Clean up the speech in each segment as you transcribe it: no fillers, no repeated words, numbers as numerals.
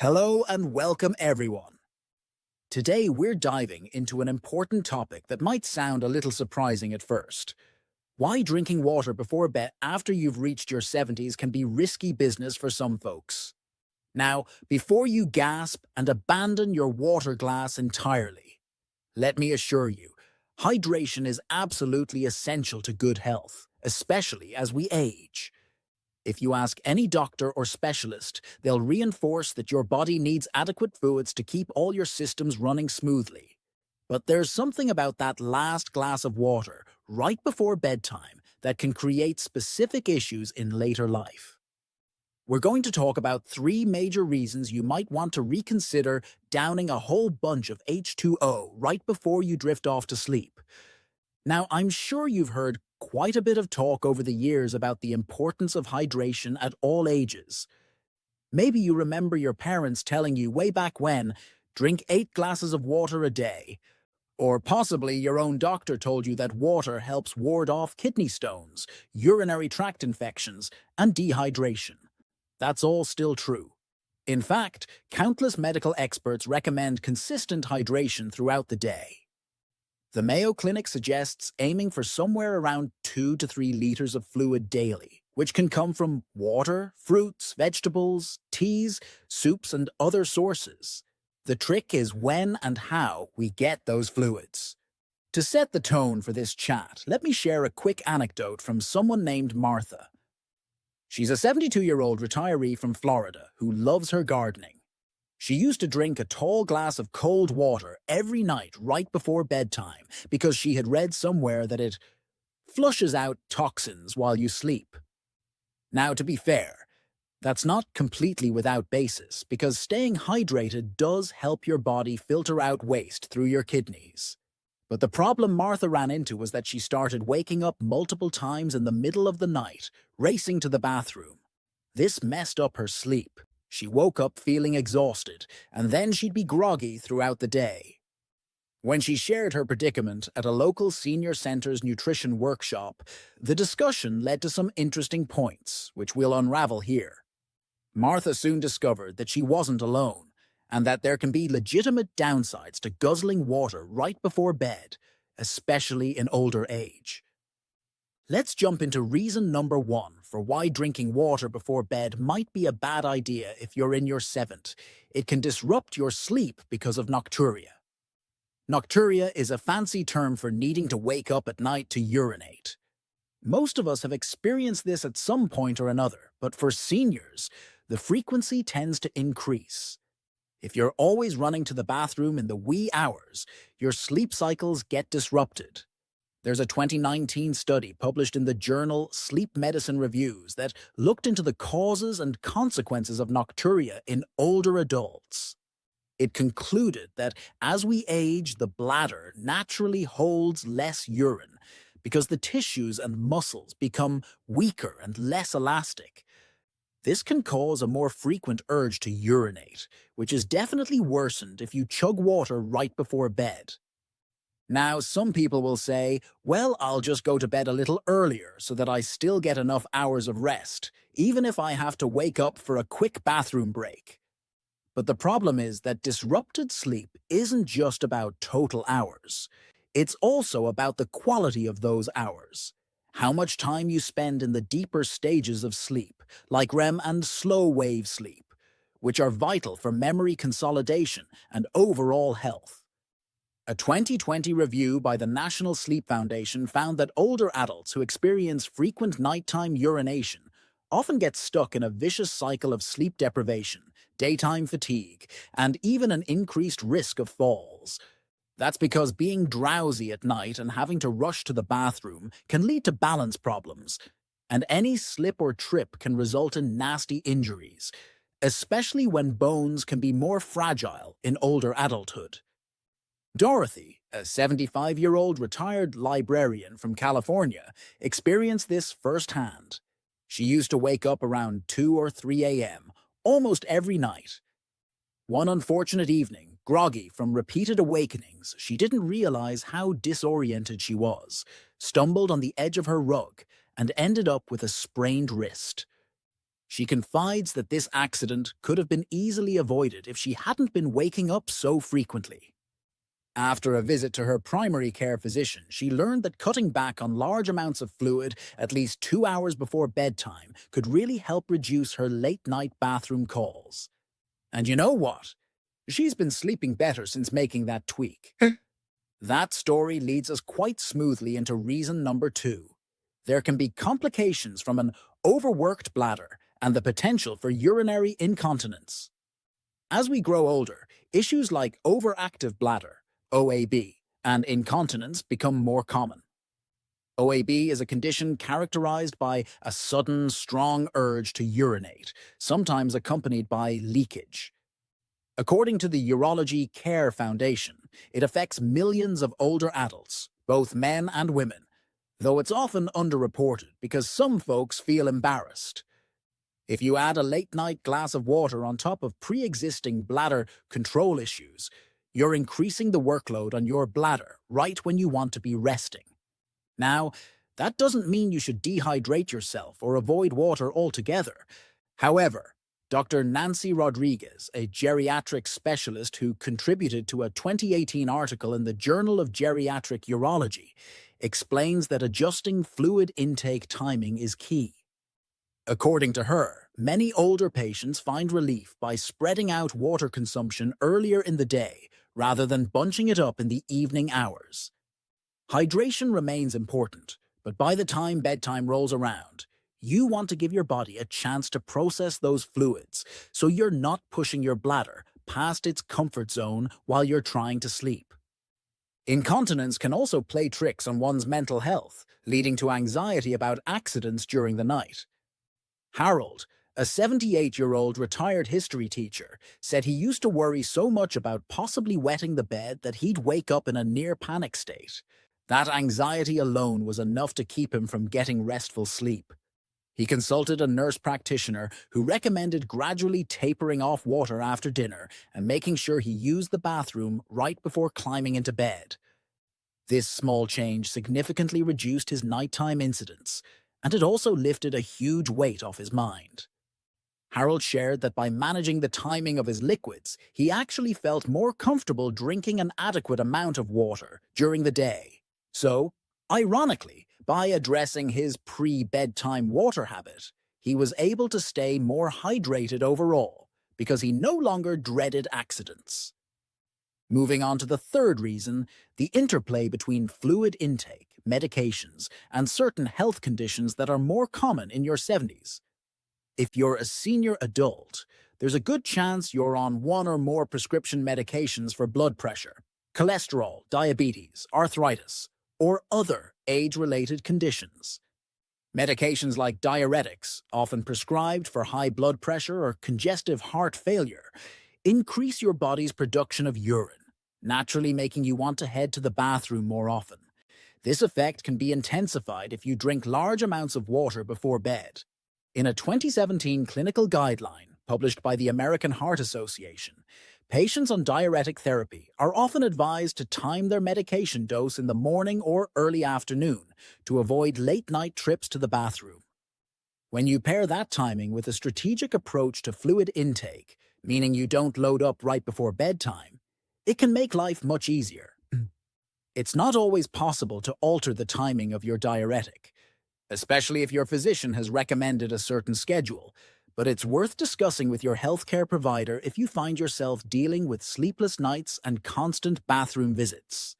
Hello and welcome everyone. Today we're diving into an important topic that might sound a little surprising at first. Why drinking water before bed after you've reached your 70s can be risky business for some folks. Now, before you gasp and abandon your water glass entirely, let me assure you, hydration is absolutely essential to good health, especially as we age. If you ask any doctor or specialist, they'll reinforce that your body needs adequate fluids to keep all your systems running smoothly. But there's something about that last glass of water right before bedtime that can create specific issues in later life. We're going to talk about three major reasons you might want to reconsider downing a whole bunch of H2O right before you drift off to sleep. Now, I'm sure you've heard quite a bit of talk over the years about the importance of hydration at all ages. Maybe you remember your parents telling you way back when, drink 8 glasses of water a day. Or possibly your own doctor told you that water helps ward off kidney stones, urinary tract infections, and dehydration. That's all still true. In fact, countless medical experts recommend consistent hydration throughout the day. The Mayo Clinic suggests aiming for somewhere around 2 to 3 liters of fluid daily, which can come from water, fruits, vegetables, teas, soups, and other sources. The trick is when and how we get those fluids. To set the tone for this chat, let me share a quick anecdote from someone named Martha. She's a 72-year-old retiree from Florida who loves her gardening. She used to drink a tall glass of cold water every night right before bedtime because she had read somewhere that it flushes out toxins while you sleep. Now, to be fair, that's not completely without basis because staying hydrated does help your body filter out waste through your kidneys. But the problem Martha ran into was that she started waking up multiple times in the middle of the night, racing to the bathroom. This messed up her sleep. She woke up feeling exhausted, and then she'd be groggy throughout the day. When she shared her predicament at a local senior center's nutrition workshop, the discussion led to some interesting points, which we'll unravel here. Martha soon discovered that she wasn't alone, and that there can be legitimate downsides to guzzling water right before bed, especially in older age. Let's jump into reason number 1 for why drinking water before bed might be a bad idea if you're in your 70s. It can disrupt your sleep because of nocturia. Nocturia is a fancy term for needing to wake up at night to urinate. Most of us have experienced this at some point or another, but for seniors, the frequency tends to increase. If you're always running to the bathroom in the wee hours, your sleep cycles get disrupted. There's a 2019 study published in the journal Sleep Medicine Reviews that looked into the causes and consequences of nocturia in older adults. It concluded that as we age, the bladder naturally holds less urine because the tissues and muscles become weaker and less elastic. This can cause a more frequent urge to urinate, which is definitely worsened if you chug water right before bed. Now, some people will say, well, I'll just go to bed a little earlier so that I still get enough hours of rest, even if I have to wake up for a quick bathroom break. But the problem is that disrupted sleep isn't just about total hours. It's also about the quality of those hours. How much time you spend in the deeper stages of sleep, like REM and slow-wave sleep, which are vital for memory consolidation and overall health. A 2020 review by the National Sleep Foundation found that older adults who experience frequent nighttime urination often get stuck in a vicious cycle of sleep deprivation, daytime fatigue, and even an increased risk of falls. That's because being drowsy at night and having to rush to the bathroom can lead to balance problems, and any slip or trip can result in nasty injuries, especially when bones can be more fragile in older adulthood. Dorothy, a 75-year-old retired librarian from California, experienced this firsthand. She used to wake up around 2 or 3 a.m. almost every night. One unfortunate evening, groggy from repeated awakenings, she didn't realize how disoriented she was, stumbled on the edge of her rug, and ended up with a sprained wrist. She confides that this accident could have been easily avoided if she hadn't been waking up so frequently. After a visit to her primary care physician, she learned that cutting back on large amounts of fluid at least 2 hours before bedtime could really help reduce her late-night bathroom calls. And you know what? She's been sleeping better since making that tweak. That story leads us quite smoothly into reason number 2. There can be complications from an overworked bladder and the potential for urinary incontinence. As we grow older, issues like overactive bladder, OAB, and incontinence become more common. OAB is a condition characterized by a sudden, strong urge to urinate, sometimes accompanied by leakage. According to the Urology Care Foundation, it affects millions of older adults, both men and women, though it's often underreported because some folks feel embarrassed. If you add a late-night glass of water on top of pre-existing bladder control issues, you're increasing the workload on your bladder right when you want to be resting. Now, that doesn't mean you should dehydrate yourself or avoid water altogether. However, Dr. Nancy Rodriguez, a geriatric specialist who contributed to a 2018 article in the Journal of Geriatric Urology, explains that adjusting fluid intake timing is key. According to her, many older patients find relief by spreading out water consumption earlier in the day rather than bunching it up in the evening hours. Hydration remains important, but by the time bedtime rolls around, you want to give your body a chance to process those fluids so you're not pushing your bladder past its comfort zone while you're trying to sleep. Incontinence can also play tricks on one's mental health, leading to anxiety about accidents during the night. Harold, a 78-year-old retired history teacher, said he used to worry so much about possibly wetting the bed that he'd wake up in a near-panic state. That anxiety alone was enough to keep him from getting restful sleep. He consulted a nurse practitioner who recommended gradually tapering off water after dinner and making sure he used the bathroom right before climbing into bed. This small change significantly reduced his nighttime incidents, and it also lifted a huge weight off his mind. Harold shared that by managing the timing of his liquids, he actually felt more comfortable drinking an adequate amount of water during the day. So, ironically, by addressing his pre-bedtime water habit, he was able to stay more hydrated overall because he no longer dreaded accidents. Moving on to the third reason, the interplay between fluid intake, medications, and certain health conditions that are more common in your 70s. If you're a senior adult, there's a good chance you're on one or more prescription medications for blood pressure, cholesterol, diabetes, arthritis, or other age-related conditions. Medications like diuretics, often prescribed for high blood pressure or congestive heart failure, increase your body's production of urine, naturally making you want to head to the bathroom more often. This effect can be intensified if you drink large amounts of water before bed. In a 2017 clinical guideline published by the American Heart Association, patients on diuretic therapy are often advised to time their medication dose in the morning or early afternoon to avoid late-night trips to the bathroom. When you pair that timing with a strategic approach to fluid intake, meaning you don't load up right before bedtime, it can make life much easier. It's not always possible to alter the timing of your diuretic, especially if your physician has recommended a certain schedule, but it's worth discussing with your healthcare provider if you find yourself dealing with sleepless nights and constant bathroom visits.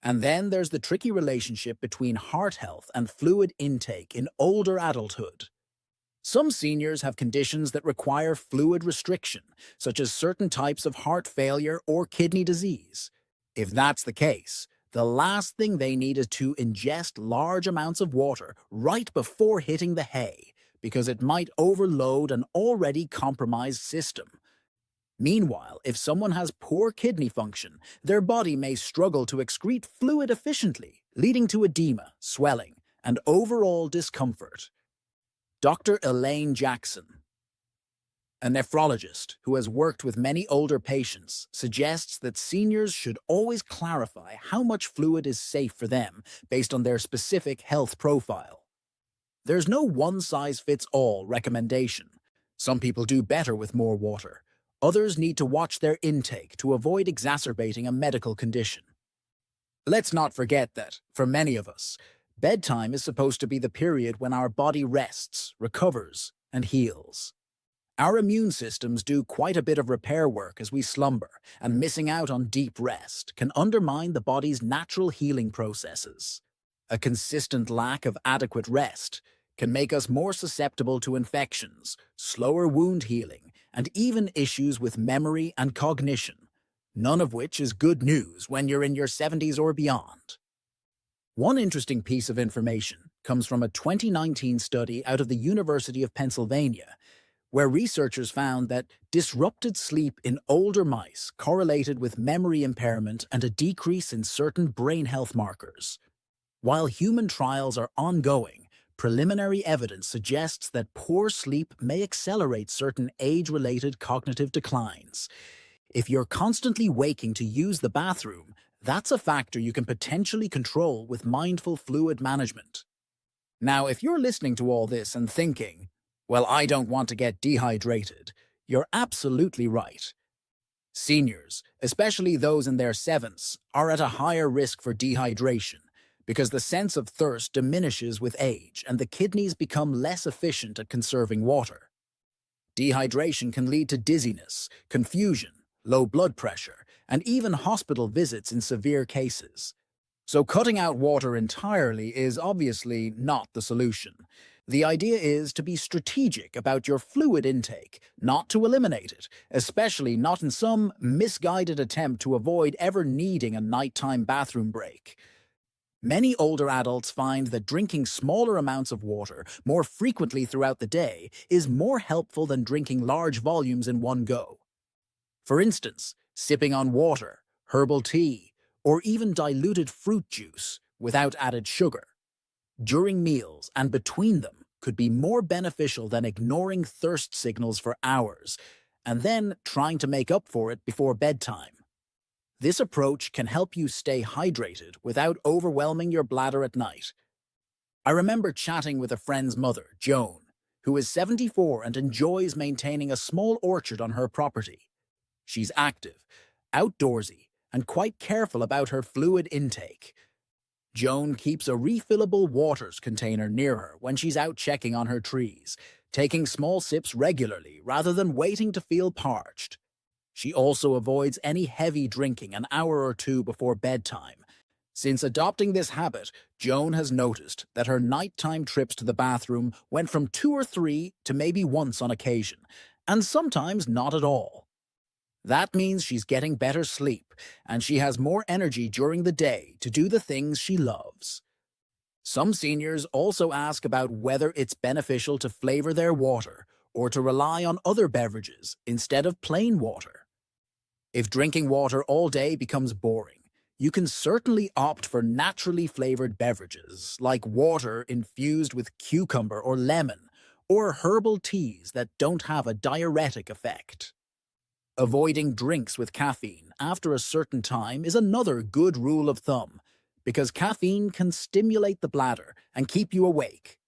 And then there's the tricky relationship between heart health and fluid intake in older adulthood. Some seniors have conditions that require fluid restriction, such as certain types of heart failure or kidney disease. If that's the case, the last thing they need is to ingest large amounts of water right before hitting the hay, because it might overload an already compromised system. Meanwhile, if someone has poor kidney function, their body may struggle to excrete fluid efficiently, leading to edema, swelling, and overall discomfort. Dr. Elaine Jackson, a nephrologist who has worked with many older patients, suggests that seniors should always clarify how much fluid is safe for them based on their specific health profile. There's no one-size-fits-all recommendation, Some people do better with more water. Others need to watch their intake to avoid exacerbating a medical condition. Let's not forget that, for many of us, bedtime is supposed to be the period when our body rests, recovers, and heals. Our immune systems do quite a bit of repair work as we slumber, and missing out on deep rest can undermine the body's natural healing processes. A consistent lack of adequate rest can make us more susceptible to infections, slower wound healing, and even issues with memory and cognition, none of which is good news when you're in your 70s or beyond. One interesting piece of information comes from a 2019 study out of the University of Pennsylvania, where researchers found that disrupted sleep in older mice correlated with memory impairment and a decrease in certain brain health markers. While human trials are ongoing, preliminary evidence suggests that poor sleep may accelerate certain age-related cognitive declines. If you're constantly waking to use the bathroom, that's a factor you can potentially control with mindful fluid management. Now, if you're listening to all this and thinking, well, I don't want to get dehydrated, you're absolutely right. Seniors, especially those in their 70s, are at a higher risk for dehydration because the sense of thirst diminishes with age and the kidneys become less efficient at conserving water. Dehydration can lead to dizziness, confusion, low blood pressure, and even hospital visits in severe cases. So cutting out water entirely is obviously not the solution. The idea is to be strategic about your fluid intake, not to eliminate it, especially not in some misguided attempt to avoid ever needing a nighttime bathroom break. Many older adults find that drinking smaller amounts of water more frequently throughout the day is more helpful than drinking large volumes in one go. For instance, sipping on water, herbal tea, or even diluted fruit juice without added sugar during meals and between them could be more beneficial than ignoring thirst signals for hours and then trying to make up for it before bedtime. This approach can help you stay hydrated without overwhelming your bladder at night. I remember chatting with a friend's mother, Joan, who is 74 and enjoys maintaining a small orchard on her property. She's active, outdoorsy, and quite careful about her fluid intake. Joan keeps a refillable waters container near her when she's out checking on her trees, taking small sips regularly rather than waiting to feel parched. She also avoids any heavy drinking an hour or two before bedtime. Since adopting this habit, Joan has noticed that her nighttime trips to the bathroom went from 2 or 3 to maybe once on occasion, and sometimes not at all. That means she's getting better sleep, and she has more energy during the day to do the things she loves. Some seniors also ask about whether it's beneficial to flavor their water or to rely on other beverages instead of plain water. If drinking water all day becomes boring, you can certainly opt for naturally flavored beverages like water infused with cucumber or lemon, or herbal teas that don't have a diuretic effect. Avoiding drinks with caffeine after a certain time is another good rule of thumb, because caffeine can stimulate the bladder and keep you awake.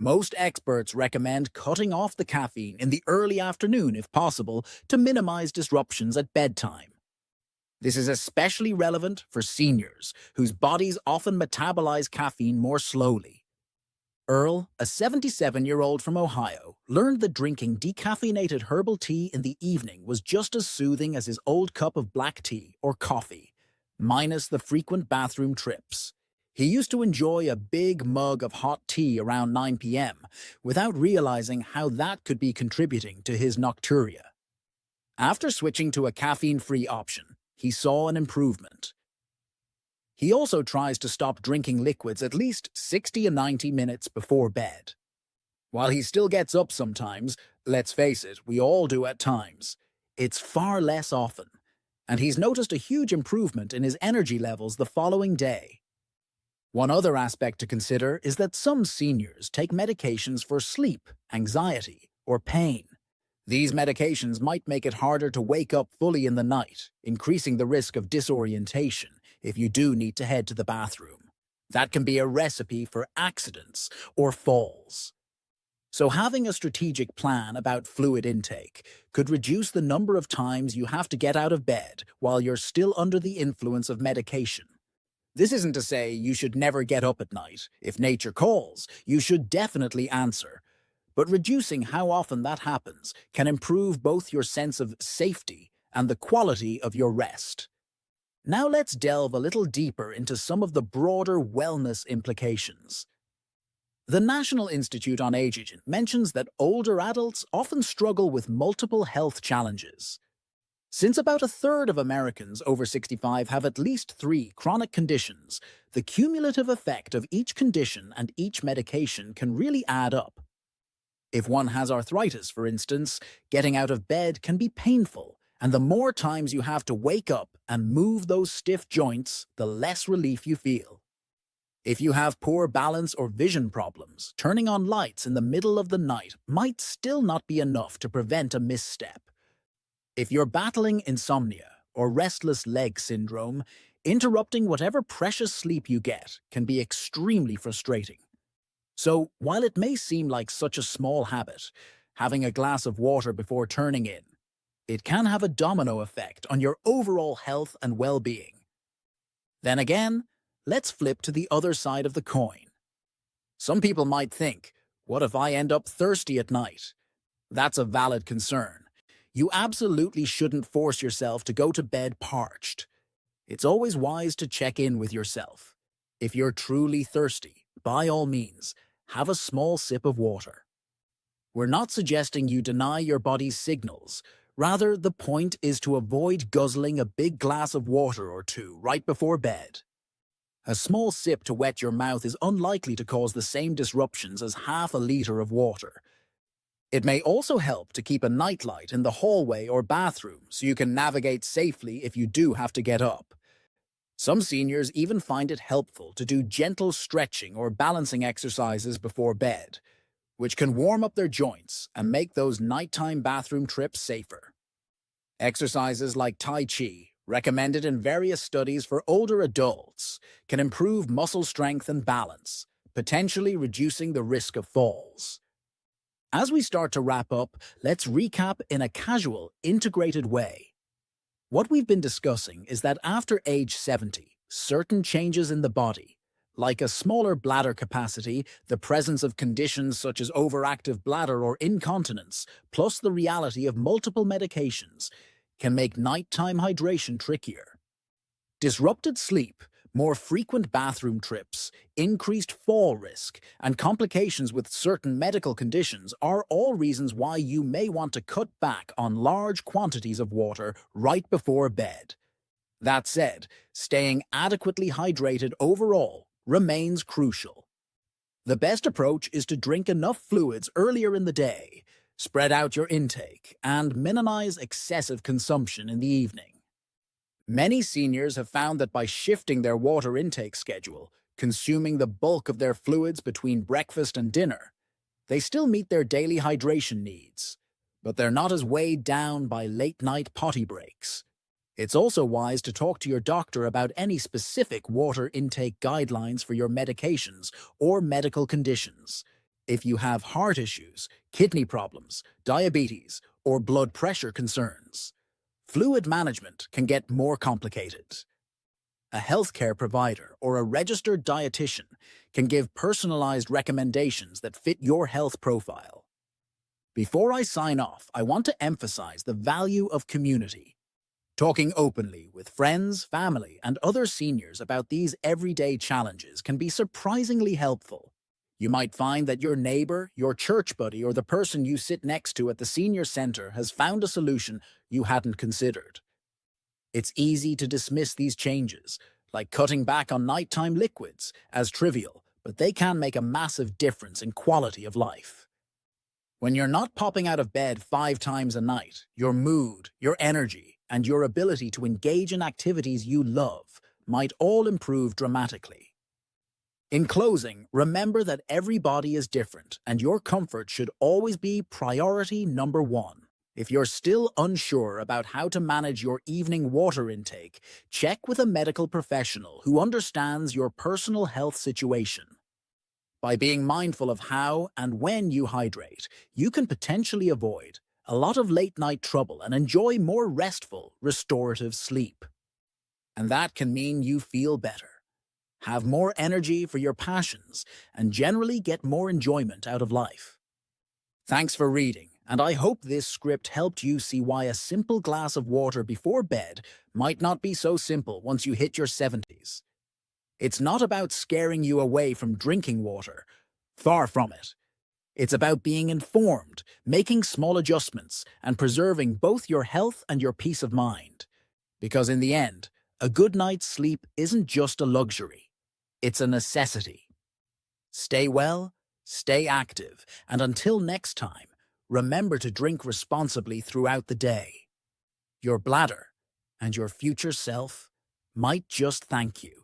Most experts recommend cutting off the caffeine in the early afternoon if possible to minimize disruptions at bedtime. This is especially relevant for seniors, whose bodies often metabolize caffeine more slowly. Earl, a 77-year-old from Ohio, learned that drinking decaffeinated herbal tea in the evening was just as soothing as his old cup of black tea or coffee, minus the frequent bathroom trips. He used to enjoy a big mug of hot tea around 9 p.m. without realizing how that could be contributing to his nocturia. After switching to a caffeine-free option, he saw an improvement. He also tries to stop drinking liquids at least 60 to 90 minutes before bed. While he still gets up sometimes, let's face it, we all do at times, it's far less often, and he's noticed a huge improvement in his energy levels the following day. One other aspect to consider is that some seniors take medications for sleep, anxiety, or pain. These medications might make it harder to wake up fully in the night, increasing the risk of disorientation if you do need to head to the bathroom. That can be a recipe for accidents or falls. So having a strategic plan about fluid intake could reduce the number of times you have to get out of bed while you're still under the influence of medication. This isn't to say you should never get up at night. If nature calls, you should definitely answer. But reducing how often that happens can improve both your sense of safety and the quality of your rest. Now let's delve a little deeper into some of the broader wellness implications. The National Institute on Aging mentions that older adults often struggle with multiple health challenges. Since about a third of Americans over 65 have at least 3 chronic conditions, the cumulative effect of each condition and each medication can really add up. If one has arthritis, for instance, getting out of bed can be painful, and the more times you have to wake up and move those stiff joints, the less relief you feel. If you have poor balance or vision problems, turning on lights in the middle of the night might still not be enough to prevent a misstep. If you're battling insomnia or restless leg syndrome, interrupting whatever precious sleep you get can be extremely frustrating. So, while it may seem like such a small habit, having a glass of water before turning in, it can have a domino effect on your overall health and well-being. Then again, let's flip to the other side of the coin. Some people might think, what if I end up thirsty at night? That's a valid concern. You absolutely shouldn't force yourself to go to bed parched. It's always wise to check in with yourself. If you're truly thirsty, by all means, have a small sip of water. We're not suggesting you deny your body's signals. Rather, the point is to avoid guzzling a big glass of water or two right before bed. A small sip to wet your mouth is unlikely to cause the same disruptions as half a liter of water. It may also help to keep a nightlight in the hallway or bathroom so you can navigate safely if you do have to get up. Some seniors even find it helpful to do gentle stretching or balancing exercises before bed, which can warm up their joints and make those nighttime bathroom trips safer. Exercises like Tai Chi, recommended in various studies for older adults, can improve muscle strength and balance, potentially reducing the risk of falls. As we start to wrap up, let's recap in a casual, integrated way. What we've been discussing is that after age 70, certain changes in the body, like a smaller bladder capacity, the presence of conditions such as overactive bladder or incontinence, plus the reality of multiple medications, can make nighttime hydration trickier. Disrupted sleep, more frequent bathroom trips, increased fall risk, and complications with certain medical conditions are all reasons why you may want to cut back on large quantities of water right before bed. That said, staying adequately hydrated overall remains crucial. The best approach is to drink enough fluids earlier in the day, spread out your intake, and minimize excessive consumption in the evening. Many seniors have found that by shifting their water intake schedule, consuming the bulk of their fluids between breakfast and dinner, they still meet their daily hydration needs, but they're not as weighed down by late-night potty breaks. It's also wise to talk to your doctor about any specific water intake guidelines for your medications or medical conditions. If you have heart issues, kidney problems, diabetes, or blood pressure concerns, fluid management can get more complicated. A healthcare provider or a registered dietitian can give personalized recommendations that fit your health profile. Before I sign off, I want to emphasize the value of community. Talking openly with friends, family, and other seniors about these everyday challenges can be surprisingly helpful. You might find that your neighbor, your church buddy, or the person you sit next to at the senior center has found a solution you hadn't considered. It's easy to dismiss these changes, like cutting back on nighttime liquids, as trivial, but they can make a massive difference in quality of life. When you're not popping out of bed 5 times a night, your mood, your energy, and your ability to engage in activities you love might all improve dramatically. In closing, remember that every body is different, and your comfort should always be priority number 1. If you're still unsure about how to manage your evening water intake, check with a medical professional who understands your personal health situation. By being mindful of how and when you hydrate, you can potentially avoid a lot of late-night trouble and enjoy more restful, restorative sleep. And that can mean you feel better, have more energy for your passions, and generally get more enjoyment out of life. Thanks for reading, and I hope this script helped you see why a simple glass of water before bed might not be so simple once you hit your 70s. It's not about scaring you away from drinking water. Far from it. It's about being informed, making small adjustments, and preserving both your health and your peace of mind. Because in the end, a good night's sleep isn't just a luxury. It's a necessity. Stay well, stay active, and until next time, remember to drink responsibly throughout the day. Your bladder and your future self might just thank you.